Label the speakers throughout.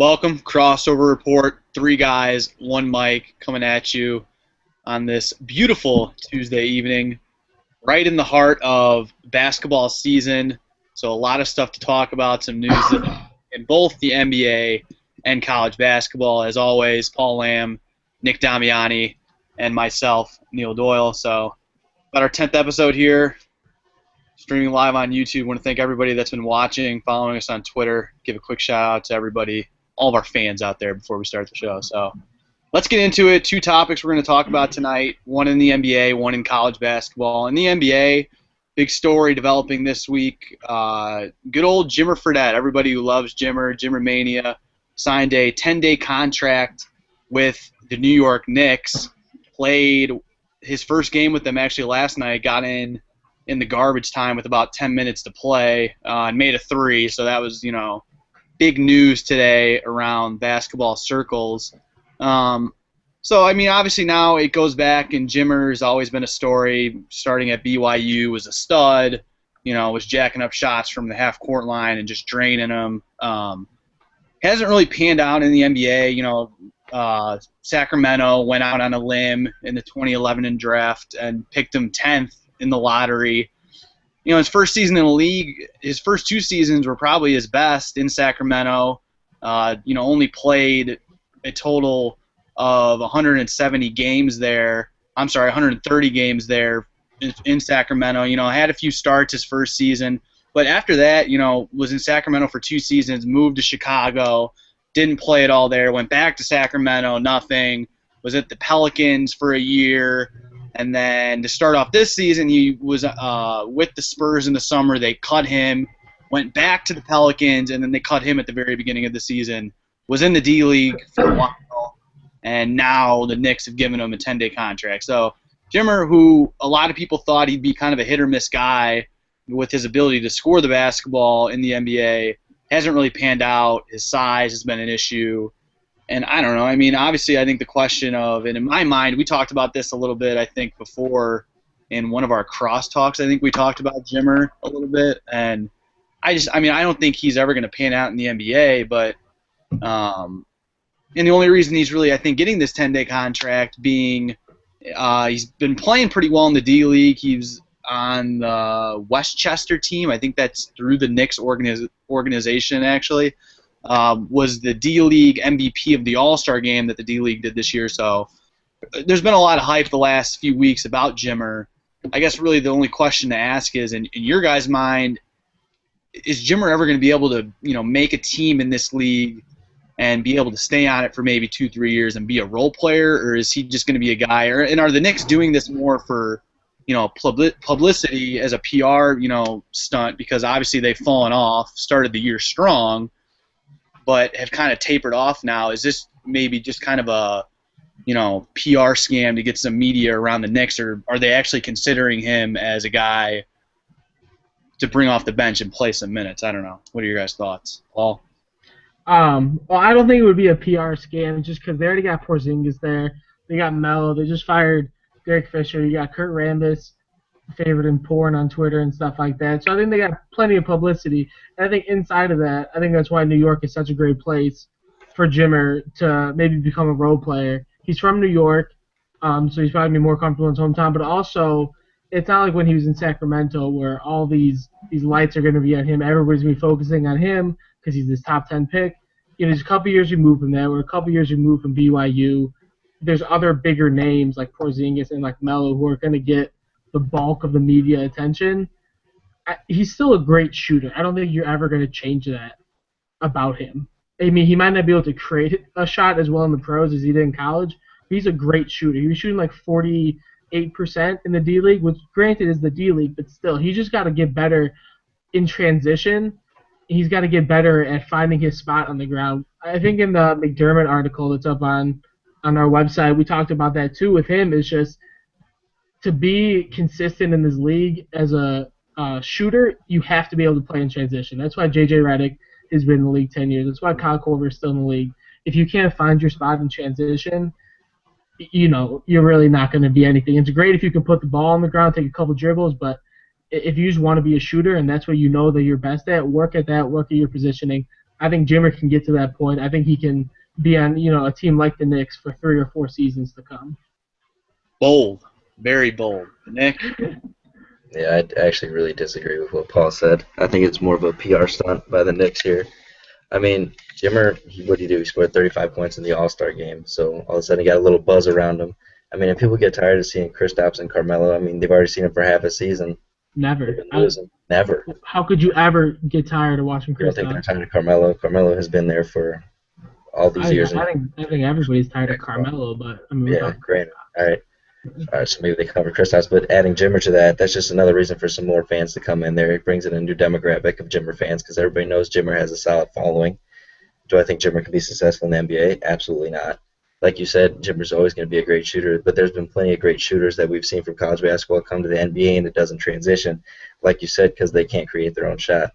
Speaker 1: Welcome, Crossover Report. Three guys, one mic coming at you on this beautiful Tuesday evening, right in the heart of basketball season. So a lot of stuff to talk about, some news in both the NBA and college basketball. As always, Paul Lamb, Nick Damiani, and myself, Neil Doyle. So about our 10th episode here, streaming live on YouTube. I want to thank everybody that's been watching, following us on Twitter. Give a quick shout out to everybody, all of our fans out there before we start the show. So let's get into it. Two topics we're going to talk about tonight, one in the NBA, one in college basketball. In the NBA, big story developing this week. Good old Jimmer Fredette, everybody who loves Jimmer Mania, signed a 10-day contract with the New York Knicks, played his first game with them actually last night, got in the garbage time with about 10 minutes to play, and made a three. So that was, big news today around basketball circles. So, I mean, obviously now it goes back, and Jimmer's always been a story. Starting at BYU, was a stud, was jacking up shots from the half-court line and just draining them. Hasn't really panned out in the NBA. Sacramento went out on a limb in the 2011 draft and picked him 10th in the lottery. His first season in the league, his first two seasons were probably his best in Sacramento. Only played a total of 170 games there. 130 games there in Sacramento. Had a few starts his first season, but after that, was in Sacramento for 2 seasons, moved to Chicago, didn't play at all there, went back to Sacramento, nothing, was at the Pelicans for a year. And then to start off this season, he was with the Spurs in the summer. They cut him, went back to the Pelicans, and then they cut him at the very beginning of the season. Was in the D-League for a while, and now the Knicks have given him a 10-day contract. So Jimmer, who a lot of people thought he'd be kind of a hit-or-miss guy with his ability to score the basketball in the NBA, hasn't really panned out. His size has been an issue. And I don't know. I mean, obviously, I think the question of, and in my mind, we talked about this a little bit, I think, before in one of our crosstalks. I think we talked about Jimmer a little bit. And I don't think he's ever going to pan out in the NBA. But, and the only reason he's really, I think, getting this 10-day contract being he's been playing pretty well in the D-League. He's on the Westchester team. I think that's through the Knicks organization, actually. Was the D-League MVP of the All-Star game that the D-League did this year. So there's been a lot of hype the last few weeks about Jimmer. I guess really the only question to ask is, in your guys' mind, is Jimmer ever going to be able to, make a team in this league and be able to stay on it for maybe 2-3 years and be a role player, or is he just going to be a guy? And are the Knicks doing this more for, publicity as a PR, stunt, because obviously they've fallen off, started the year strong, but have kind of tapered off now? Is this maybe just kind of a, PR scam to get some media around the Knicks, or are they actually considering him as a guy to bring off the bench and play some minutes? I don't know. What are your guys' thoughts, Paul?
Speaker 2: Well, I don't think it would be a PR scam just because they already got Porzingis there. They got Melo. They just fired Derek Fisher. You got Kurt Rambis, favorite in porn on Twitter and stuff like that. So I think they got plenty of publicity. And I think inside of that, I think that's why New York is such a great place for Jimmer to maybe become a role player. He's from New York, so he's probably more comfortable in his hometown. But also, it's not like when he was in Sacramento where all these lights are going to be on him. Everybody's going to be focusing on him because he's this top 10 pick. There's a couple years removed from that. We're a couple years removed from BYU. There's other bigger names like Porzingis and like Melo who are going to get the bulk of the media attention. He's still a great shooter. I don't think you're ever going to change that about him. I mean, he might not be able to create a shot as well in the pros as he did in college, but he's a great shooter. He was shooting like 48% in the D-League, which granted is the D-League, but still, he's just got to get better in transition. He's got to get better at finding his spot on the ground. I think in the McDermott article that's up on our website, we talked about that too with him. Is just to be consistent in this league as a shooter, you have to be able to play in transition. That's why J.J. Redick has been in the league 10 years. That's why Kyle Korver is still in the league. If you can't find your spot in transition, you're really not going to be anything. It's great if you can put the ball on the ground, take a couple dribbles, but if you just want to be a shooter and that's what you know that you're best at, work at that, work at your positioning, I think Jimmer can get to that point. I think he can be on a team like the Knicks for 3 or 4 seasons to come.
Speaker 1: Bold, very bold. Nick?
Speaker 3: Yeah, I actually really disagree with what Paul said. I think it's more of a PR stunt by the Knicks here. I mean, Jimmer, what did he do? He scored 35 points in the All-Star game, so all of a sudden he got a little buzz around him. I mean, if people get tired of seeing Kristaps and Carmelo, I mean, they've already seen him for half a season.
Speaker 2: Never.
Speaker 3: Never.
Speaker 2: How could you ever get tired of watching Kristaps?
Speaker 3: You don't think they're tired of Carmelo? Carmelo has been there for all these years.
Speaker 2: I think everybody's tired of Carmelo, but I mean,
Speaker 3: yeah, great. All right, so maybe they cover Kristaps, but adding Jimmer to that's just another reason for some more fans to come in there. It brings in a new demographic of Jimmer fans because everybody knows Jimmer has a solid following. Do I think Jimmer can be successful in the NBA? Absolutely not. Like you said, Jimmer's always going to be a great shooter, but there's been plenty of great shooters that we've seen from college basketball come to the NBA and it doesn't transition, like you said, because they can't create their own shot.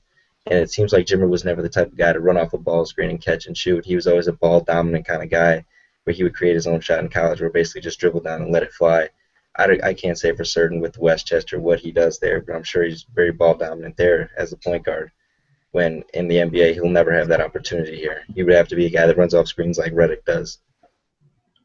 Speaker 3: And it seems like Jimmer was never the type of guy to run off a ball screen and catch and shoot. He was always a ball-dominant kind of guy where he would create his own shot in college where basically just dribble down and let it fly. I can't say for certain with Westchester what he does there, but I'm sure he's very ball-dominant there as a point guard. When in the NBA, he'll never have that opportunity here. He would have to be a guy that runs off screens like Redick does.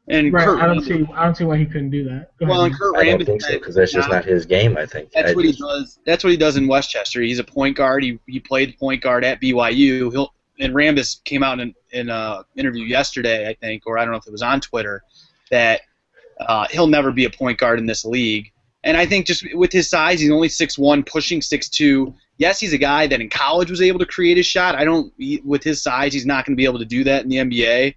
Speaker 1: And
Speaker 2: right,
Speaker 1: Kurt
Speaker 2: I don't see why he couldn't do that.
Speaker 1: And Kurt
Speaker 3: I don't think so because that's just not his game. I think
Speaker 1: that's what he does. That's what he does in Westchester. He's a point guard. He played point guard at BYU. And Rambis came out in an interview yesterday, I think, or I don't know if it was on Twitter, that he'll never be a point guard in this league. And I think just with his size, he's only 6'1", pushing 6'2". Yes, he's a guy that in college was able to create his shot. With his size, he's not going to be able to do that in the NBA.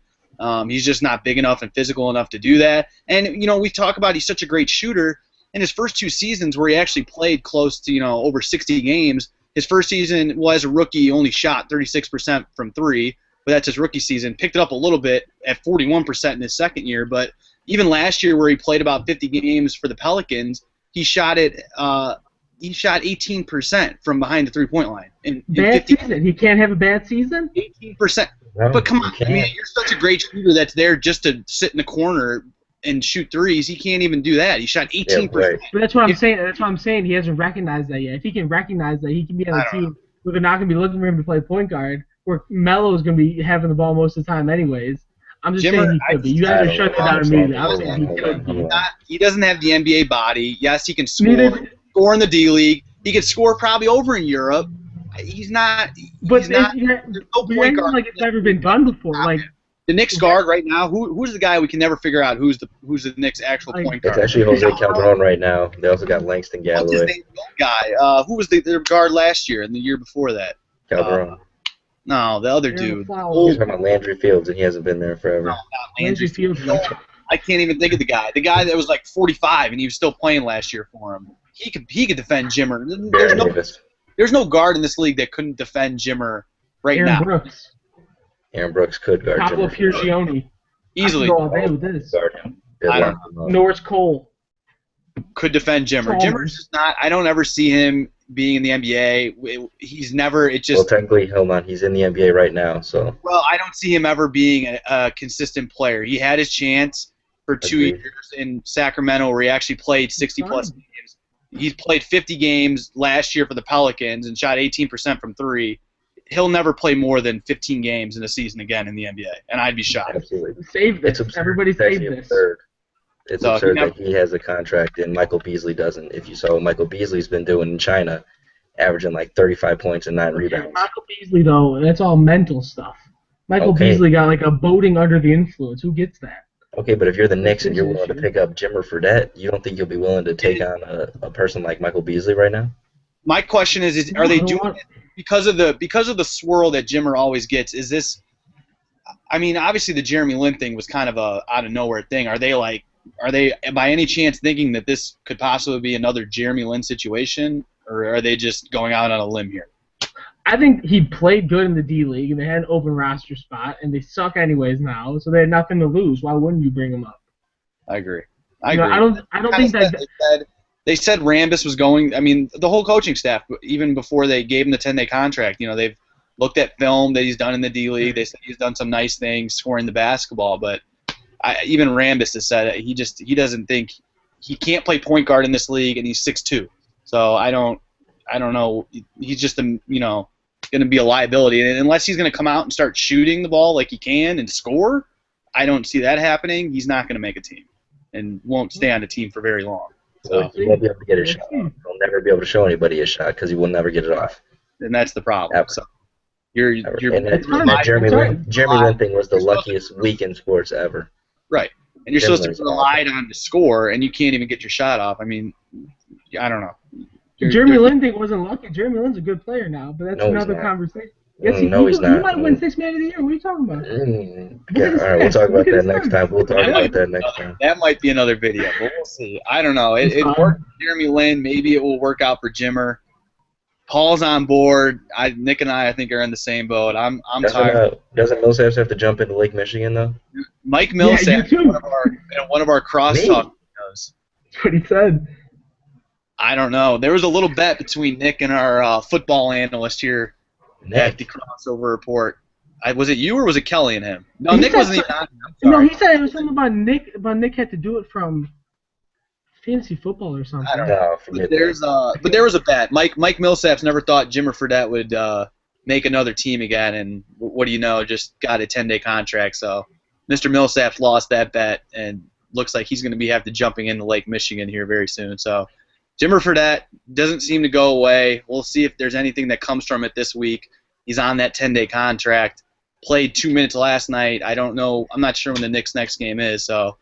Speaker 1: He's just not big enough and physical enough to do that. And, we talk about he's such a great shooter. In his first 2 seasons where he actually played close to, over 60 games, his first season was a rookie, he only shot 36% from 3, but that's his rookie season. Picked it up a little bit at 41% in his second year, but even last year where he played about 50 games for the Pelicans, he shot 18% from behind the three-point line.
Speaker 2: Bad season. He can't have a bad season?
Speaker 1: 18%. No, but come on, you're such a great shooter that's there just to sit in the corner and shoot threes. He can't even do that. He shot 18%.
Speaker 3: Yeah, right.
Speaker 2: But that's what I'm saying. That's what I'm saying. He hasn't recognized that yet. If he can recognize that, he can be on a team where they're not going to be looking for him to play point guard, where Melo's going to be having the ball most of the time anyways. I'm just saying he could be. You guys are shutting it down immediately. I'm saying he could be.
Speaker 1: He doesn't have the NBA body. Yes, he can score in the D League. He could score probably over in Europe. He's not. There's no point guard
Speaker 2: like it's never been done before. Like
Speaker 1: the Knicks guard right now. Who's the guy we can never figure out who's the Knicks actual point guard?
Speaker 3: It's actually Jose Calderon right now. They also got Langston Galloway.
Speaker 1: What's his name? Guy. Who was their guard last year and the year before that?
Speaker 3: Calderon.
Speaker 1: No, the other dude.
Speaker 3: You're talking about Landry Fields, and he hasn't been there forever.
Speaker 1: No, not Landry Fields. I can't even think of the guy. The guy that was like 45 and he was still playing last year for him. He could defend Jimmer. There's no guard in this league that couldn't defend Jimmer now.
Speaker 3: Aaron Brooks could guard
Speaker 2: Pablo
Speaker 3: Jimmer.
Speaker 2: Piergioni.
Speaker 1: Easily.
Speaker 2: I can go all day with this.
Speaker 3: Guard him.
Speaker 1: I don't know.
Speaker 2: Norris Cole.
Speaker 1: Could defend Jimmer. Jimmer's just not. I don't ever see him being in the NBA. He's never. It just.
Speaker 3: Well, technically, hold on. He's in the NBA right now, so.
Speaker 1: Well, I don't see him ever being a consistent player. He had his chance for 2 years in Sacramento, where he actually played 60-plus games. He's played 50 games last year for the Pelicans and shot 18% from 3. He'll never play more than 15 games in a season again in the NBA, and I'd be shocked.
Speaker 3: Absolutely.
Speaker 2: Save this. Everybody save this.
Speaker 3: It's absurd that he has a contract and Michael Beasley doesn't. If you saw what Michael Beasley's been doing in China, averaging like 35 points and 9 rebounds.
Speaker 2: Michael Beasley, though, that's all mental stuff. Michael Beasley got like a boating under the influence. Who gets that?
Speaker 3: Okay, but if you're the Knicks and you're willing to pick up Jimmer for that, you don't think you'll be willing to take on a person like Michael Beasley right now?
Speaker 1: My question is are they doing it because of the swirl that Jimmer always gets? Is this? I mean, obviously the Jeremy Lin thing was kind of a out of nowhere thing. Are they by any chance thinking that this could possibly be another Jeremy Lin situation, or are they just going out on a limb here?
Speaker 2: I think he played good in the D League, and they had an open roster spot, and they suck anyways now, so they had nothing to lose. Why wouldn't you bring him up?
Speaker 1: I agree.
Speaker 2: I don't think that.
Speaker 1: They said Rambis was going. I mean, the whole coaching staff, even before they gave him the 10-day contract, they've looked at film that he's done in the D League. They said he's done some nice things scoring the basketball, but even Rambis has said he doesn't think he can't play point guard in this league, and he's 6'2". So I don't know. He's just going to be a liability. And unless he's going to come out and start shooting the ball like he can and score, I don't see that happening. He's not going to make a team and won't stay on the team for very long.
Speaker 3: So he won't be able to get a shot off. He'll never be able to show anybody a shot because he will never get it off.
Speaker 1: And that's the problem.
Speaker 3: Ever.
Speaker 1: So you're
Speaker 3: and that Jeremy Lin thing was the luckiest week in sports ever.
Speaker 1: Right. And you're supposed to be relied on to score, and you can't even get your shot off. I mean, I don't know.
Speaker 2: Jeremy Lin thing wasn't lucky. Jeremy Lin's a good player now, but that's another conversation. Yes, he's not. He might win 6th Man of the Year. What are you talking about?
Speaker 3: Yeah, all right, we'll talk about that next time.
Speaker 1: That might be another video, but we'll see. I don't know. It worked for Jeremy Lin. Maybe it will work out for Jimmer. Paul's on board. Nick and I think, are in the same boat. I'm tired.
Speaker 3: Doesn't Millsaps have to jump into Lake Michigan, though?
Speaker 1: Mike Millsaps, one of our crosstalk videos.
Speaker 2: That's what he said.
Speaker 1: I don't know. There was a little bet between Nick and our football analyst here at the Crossover Report. Was it you or was it Kelly and him? No, Nick wasn't even on.
Speaker 2: No, he said it was something about Nick. But Nick had to do it from fantasy football or something.
Speaker 1: I don't know. But there was a bet. Mike Millsaps never thought Jimmer Fredette would make another team again, and what do you know? Just got a 10-day contract. So Mr. Millsaps lost that bet, and looks like he's going to have to jumping into Lake Michigan here very soon. So Jimmer Fredette doesn't seem to go away. We'll see if there's anything that comes from it this week. He's on that 10-day contract. Played 2 minutes last night. I don't know. I'm not sure when the Knicks' next game is, so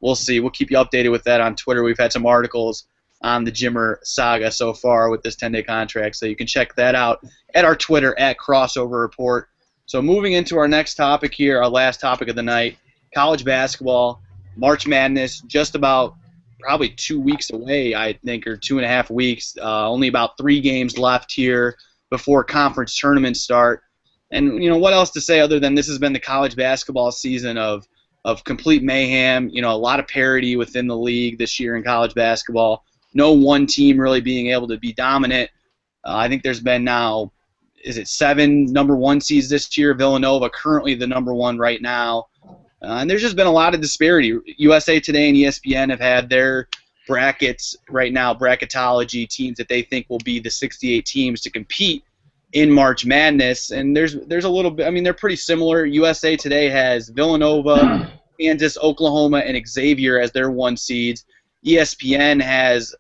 Speaker 1: we'll see. We'll keep you updated with that on Twitter. We've had some articles on the Jimmer saga so far with this 10-day contract, so you can check that out at our Twitter, at Crossover Report. So moving into our next topic here, our last topic of the night, college basketball, March Madness, just about probably 2 weeks away, I think, or 2.5 weeks. Only about 3 games left here before conference tournaments start. And, what else to say other than this has been the college basketball season of complete mayhem, a lot of parity within the league this year in college basketball. No one team really being able to be dominant. I think there's been now, 7 number 1 seeds this year? Villanova currently the number 1 right now. And there's just been a lot of disparity. USA Today and ESPN have had their brackets right now, bracketology, teams that they think will be the 68 teams to compete in March Madness, and there's a little bit. I mean, they're pretty similar. USA Today has Villanova, Kansas, Oklahoma, and Xavier as their 1 seeds. ESPN has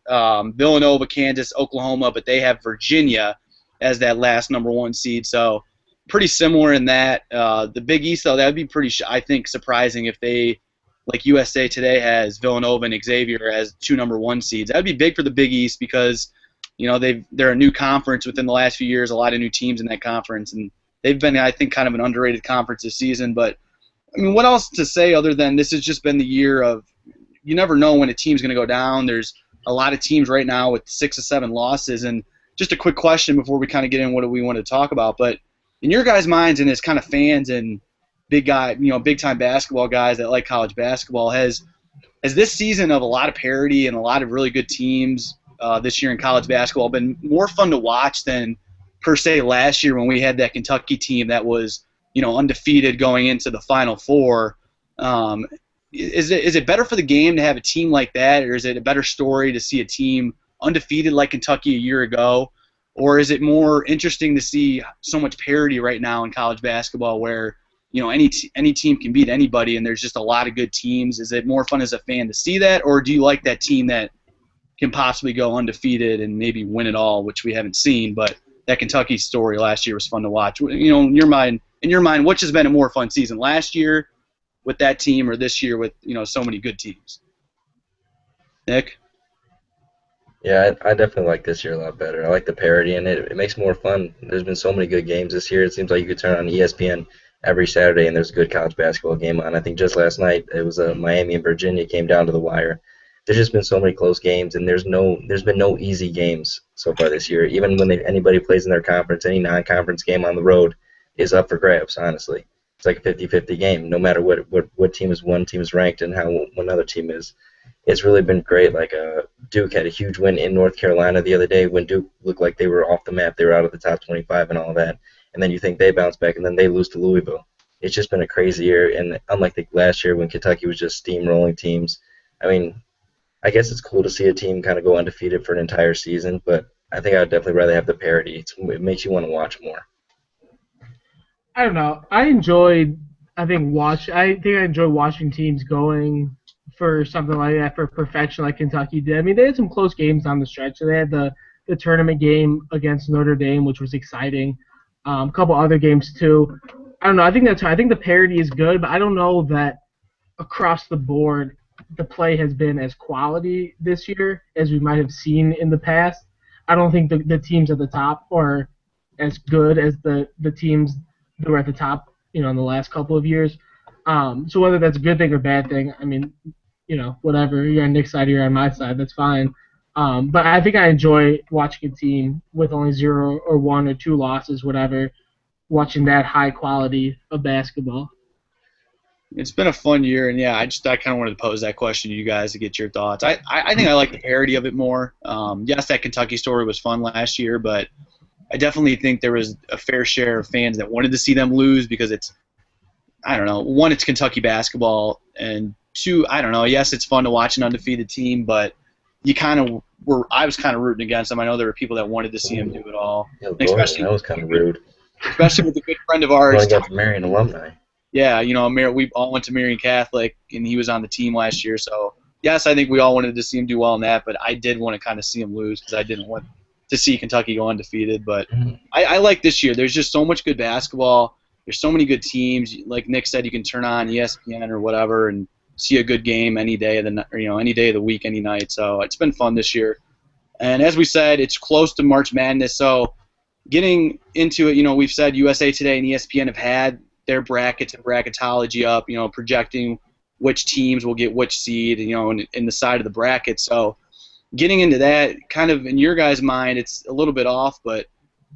Speaker 1: Villanova, Kansas, Oklahoma, but they have Virginia as that last number 1 seed. So pretty similar in that. The Big East, though, that would be pretty, I think, surprising if they, like USA Today has Villanova and Xavier as 2 number 1 seeds. That would be big for the Big East because they're a new conference within the last few years, a lot of new teams in that conference, and they've been, I think, kind of an underrated conference this season. But, I mean, what else to say other than this has just been the year of you never know when a team's going to go down. There's a lot of teams right now with 6 or 7 losses. And just a quick question before we kind of get in what we want to talk about. But in your guys' minds and as kind of fans and big-time basketball guys that like college basketball, has this season of a lot of parity and a lot of really good teams this year in college basketball been more fun to watch than per se last year when we had that Kentucky team that was undefeated going into the Final Four? Is it better for the game to have a team like that, or is it a better story to see a team undefeated like Kentucky a year ago, or is it more interesting to see so much parity right now in college basketball where any team can beat anybody and there's just a lot of good teams? Is it more fun as a fan to see that, or do you like that team that can possibly go undefeated and maybe win it all, which we haven't seen, but that Kentucky story last year was fun to watch? In your mind, which has been a more fun season, last year with that team or this year with so many good teams? Nick?
Speaker 3: Yeah, I definitely like this year a lot better. I like the parity in it. It makes it more fun. There's been so many good games this year. It seems like you could turn on ESPN every Saturday and there's a good college basketball game on. I think just last night it was Miami and Virginia came down to the wire. There's just been so many close games, and there's been no easy games so far this year. Even when anybody plays in their conference, any non-conference game on the road is up for grabs, honestly. It's like a 50-50 game, no matter what team is one team is ranked and how another team is. It's really been great. Like Duke had a huge win in North Carolina the other day when Duke looked like they were off the map. They were out of the top 25 and all that. And then you think they bounce back, and then they lose to Louisville. It's just been a crazy year, and unlike the last year when Kentucky was just steamrolling teams, I mean, I guess it's cool to see a team kind of go undefeated for an entire season, but I think I would definitely rather have the parity. It makes you want to watch more.
Speaker 2: I don't know. I think I enjoy watching teams going for something like that for perfection, like Kentucky did. I mean, they had some close games on the stretch. They had the tournament game against Notre Dame, which was exciting. A couple other games too. I don't know. I think the parity is good, but I don't know that across the board the play has been as quality this year as we might have seen in the past. I don't think the teams at the top are as good as the teams that were at the top, in the last couple of years. So whether that's a good thing or bad thing, I mean, whatever. You're on Nick's side, you're on my side. That's fine. But I think I enjoy watching a team with only 0 or 1 or 2 losses, whatever, watching that high quality of basketball.
Speaker 1: It's been a fun year, and yeah, I kind of wanted to pose that question to you guys to get your thoughts. I think I like the parody of it more. Yes, that Kentucky story was fun last year, but I definitely think there was a fair share of fans that wanted to see them lose because I don't know, one, it's Kentucky basketball, and two, I don't know, yes, it's fun to watch an undefeated team, but I was kind of rooting against them. I know there were people that wanted to see them do it all,
Speaker 3: Yeah, boy,
Speaker 1: especially
Speaker 3: that was kind of rude.
Speaker 1: especially with a good friend of
Speaker 3: Going
Speaker 1: ours.
Speaker 3: against Marion alumni.
Speaker 1: Yeah, we all went to Marian Catholic, and he was on the team last year. So, yes, I think we all wanted to see him do well in that, but I did want to kind of see him lose because I didn't want to see Kentucky go undefeated. But I like this year. There's just so much good basketball. There's so many good teams. Like Nick said, you can turn on ESPN or whatever and see a good game any day of any day of the week, any night. So it's been fun this year. And as we said, it's close to March Madness. So getting into it, we've said USA Today and ESPN have had their brackets and bracketology up, projecting which teams will get which seed, in the side of the bracket. So getting into that, kind of in your guys' mind, it's a little bit off, but,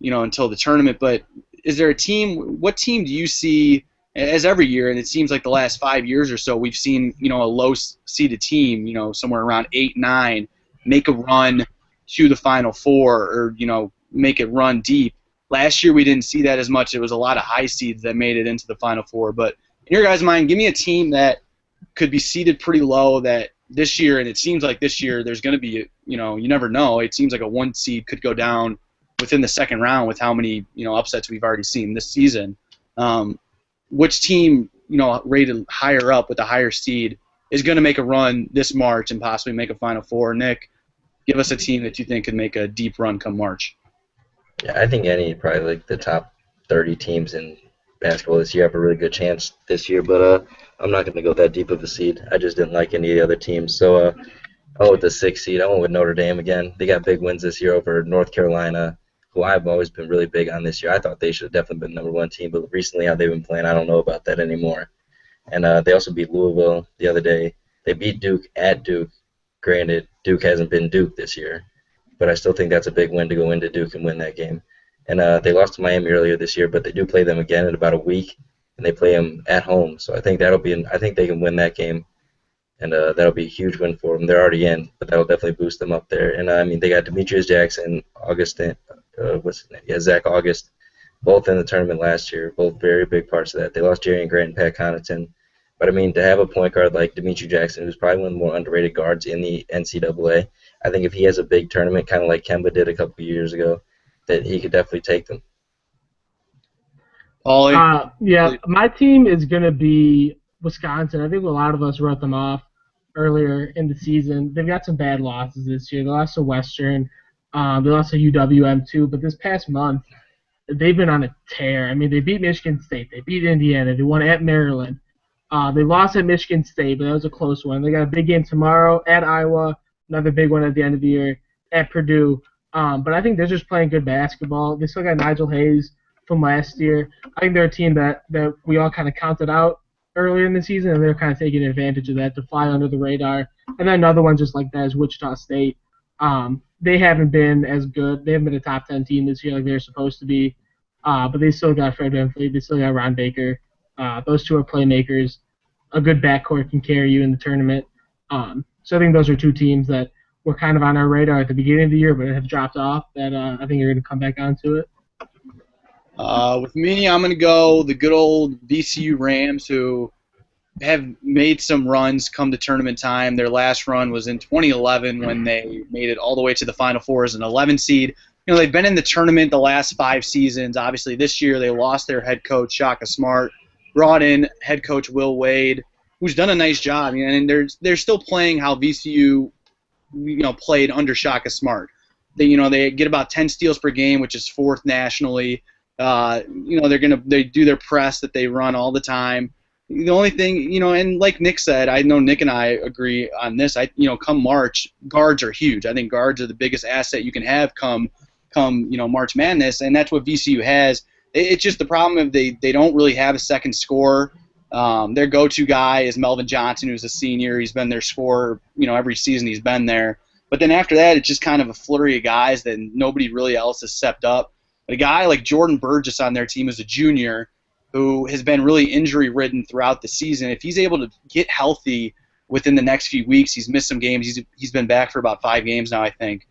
Speaker 1: until the tournament. But is there what team do you see, as every year, and it seems like the last 5 years or so, we've seen, a low-seeded team, somewhere around 8, 9, make a run to the Final Four or, make it run deep. Last year we didn't see that as much. It was a lot of high seeds that made it into the Final Four. But in your guys' mind, give me a team that could be seeded pretty low that this year, and it seems like this year there's going to be, you never know. It seems like a 1 seed could go down within the second round with how many, upsets we've already seen this season. Which team, rated higher up with a higher seed is going to make a run this March and possibly make a Final Four? Nick, give us a team that you think could make a deep run come March.
Speaker 3: Yeah, I think probably like the top 30 teams in basketball this year have a really good chance this year, but I'm not going to go that deep of a seed. I just didn't like any of the other teams. So I went with the 6th seed. I went with Notre Dame again. They got big wins this year over North Carolina, who I've always been really big on this year. I thought they should have definitely been number 1 team, but recently how they've been playing, I don't know about that anymore. And they also beat Louisville the other day. They beat Duke at Duke. Granted, Duke hasn't been Duke this year, but I still think that's a big win to go into Duke and win that game. And they lost to Miami earlier this year, but they do play them again in about a week, and they play them at home. So I think I think they can win that game, and that'll be a huge win for them. They're already in, but that'll definitely boost them up there. And I mean, they got Demetrius Jackson, what's his name? Yeah, Zach August, both in the tournament last year, both very big parts of that. They lost Jarian Grant and Pat Connaughton. But, I mean, to have a point guard like Demetrius Jackson, who's probably one of the more underrated guards in the NCAA, I think if he has a big tournament, kind of like Kemba did a couple of years ago, that he could definitely take them.
Speaker 1: Ollie?
Speaker 2: Yeah, my team is going to be Wisconsin. I think a lot of us wrote them off earlier in the season. They've got some bad losses this year. They lost to Western. They lost to UWM too. But this past month, they've been on a tear. I mean, they beat Michigan State. They beat Indiana. They won at Maryland. They lost at Michigan State, but that was a close one. They got a big game tomorrow at Iowa, another big one at the end of the year at Purdue. But I think they're just playing good basketball. They still got Nigel Hayes from last year. I think they're a team that we all kind of counted out earlier in the season, and they're kind of taking advantage of that to fly under the radar. And then another one just like that is Wichita State. They haven't been as good. They haven't been a top 10 team this year like they're supposed to be. But they still got Fred VanVleet. They still got Ron Baker. Those two are playmakers. A good backcourt can carry you in the tournament. So I think those are two teams that were kind of on our radar at the beginning of the year, but have dropped off. That I think are going to come back onto it.
Speaker 1: With me, I'm going to go the good old VCU Rams, who have made some runs come to tournament time. Their last run was in 2011 when they made it all the way to the Final Four as an 11 seed. they've been in the tournament the last 5 seasons. Obviously, this year they lost their head coach Shaka Smart, brought in head coach Will Wade, who's done a nice job. And they're still playing how VCU played under Shaka Smart. They get about 10 steals per game, which is 4th nationally. They do their press that they run all the time. The only thing, and like Nick said, I know Nick and I agree on this. Come March, guards are huge. I think guards are the biggest asset you can have come March Madness, and that's what VCU has. It's just the problem of they don't really have a second scorer. Their go-to guy is Melvin Johnson, who's a senior. He's been their scorer, every season he's been there. But then after that, it's just kind of a flurry of guys that nobody really else has stepped up. But a guy like Jordan Burgess on their team is a junior who has been really injury-ridden throughout the season. If he's able to get healthy within the next few weeks, he's missed some games. He's been back for about 5 games now, I think.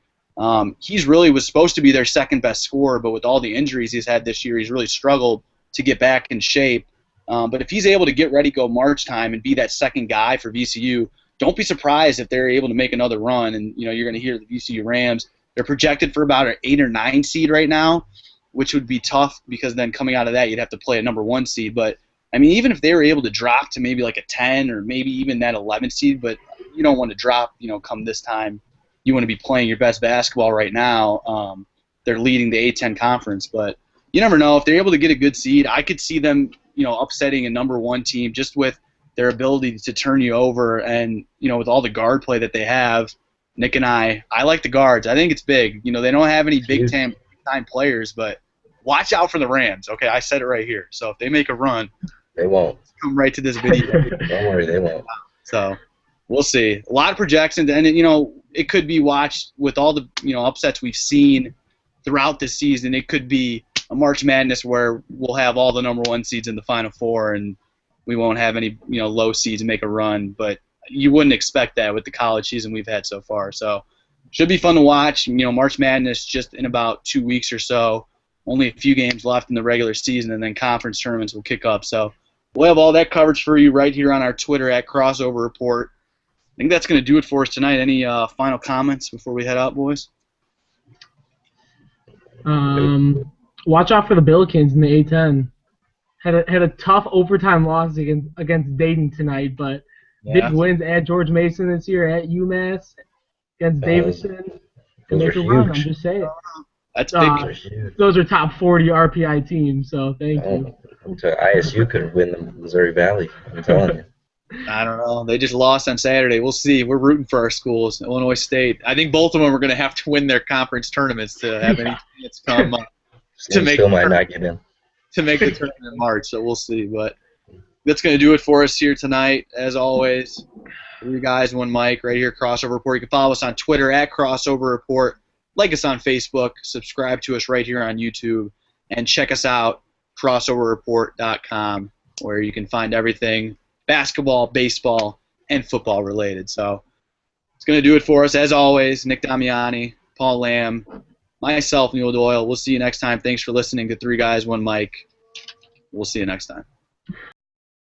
Speaker 1: He's really was supposed to be their second best scorer, but with all the injuries he's had this year, he's really struggled to get back in shape. But if he's able to get ready, go March time, and be that second guy for VCU, don't be surprised if they're able to make another run. And you're going to hear the VCU Rams. They're projected for about an 8 or 9 seed right now, which would be tough because then coming out of that, you'd have to play a number 1 seed. But I mean, even if they were able to drop to maybe like a 10 or maybe even that 11 seed, but you don't want to drop, come this time. You want to be playing your best basketball right now. They're leading the A10 conference, but you never know. If they're able to get a good seed, I could see them, upsetting a number 1 team just with their ability to turn you over and, with all the guard play that they have. Nick and I like the guards. I think it's big. They don't have any big-time players, but watch out for the Rams. Okay, I said it right here. So if they make a run,
Speaker 3: they won't.
Speaker 1: Come right to this video.
Speaker 3: Don't worry, they won't.
Speaker 1: So we'll see. A lot of projections, and it could be watched with all the upsets we've seen throughout this season. It could be a March Madness where we'll have all the number 1 seeds in the Final Four, and we won't have any low seeds make a run. But you wouldn't expect that with the college season we've had so far. So should be fun to watch. March Madness just in about 2 weeks or so. Only a few games left in the regular season, and then conference tournaments will kick up. So we'll have all that coverage for you right here on our Twitter at Crossover Report. I think that's going to do it for us tonight. Any final comments before we head out, boys?
Speaker 2: Watch out for the Billikens in the A10. Had a tough overtime loss against Dayton tonight, but big wins at George Mason this year, at UMass, against Davidson. And make a run, I'm just saying.
Speaker 1: That's big.
Speaker 2: Those are top 40 RPI teams, so thank you.
Speaker 3: ISU could win the Missouri Valley, I'm telling you.
Speaker 1: I don't know. They just lost on Saturday. We'll see. We're rooting for our schools. Illinois State. I think both of them are going to have to win their conference tournaments to have any chance come to make
Speaker 3: still might not get in.
Speaker 1: To make the tournament in March. So we'll see. But that's going to do it for us here tonight. As always, 3 guys, 1 mic, right here, Crossover Report. You can follow us on Twitter at Crossover Report. Like us on Facebook. Subscribe to us right here on YouTube. And check us out, crossoverreport.com, where you can find everything basketball, baseball, and football related. So it's going to do it for us. As always, Nick Damiani, Paul Lamb, myself, Neil Doyle. We'll see you next time. Thanks for listening to 3 Guys, 1 Mic. We'll see you next time.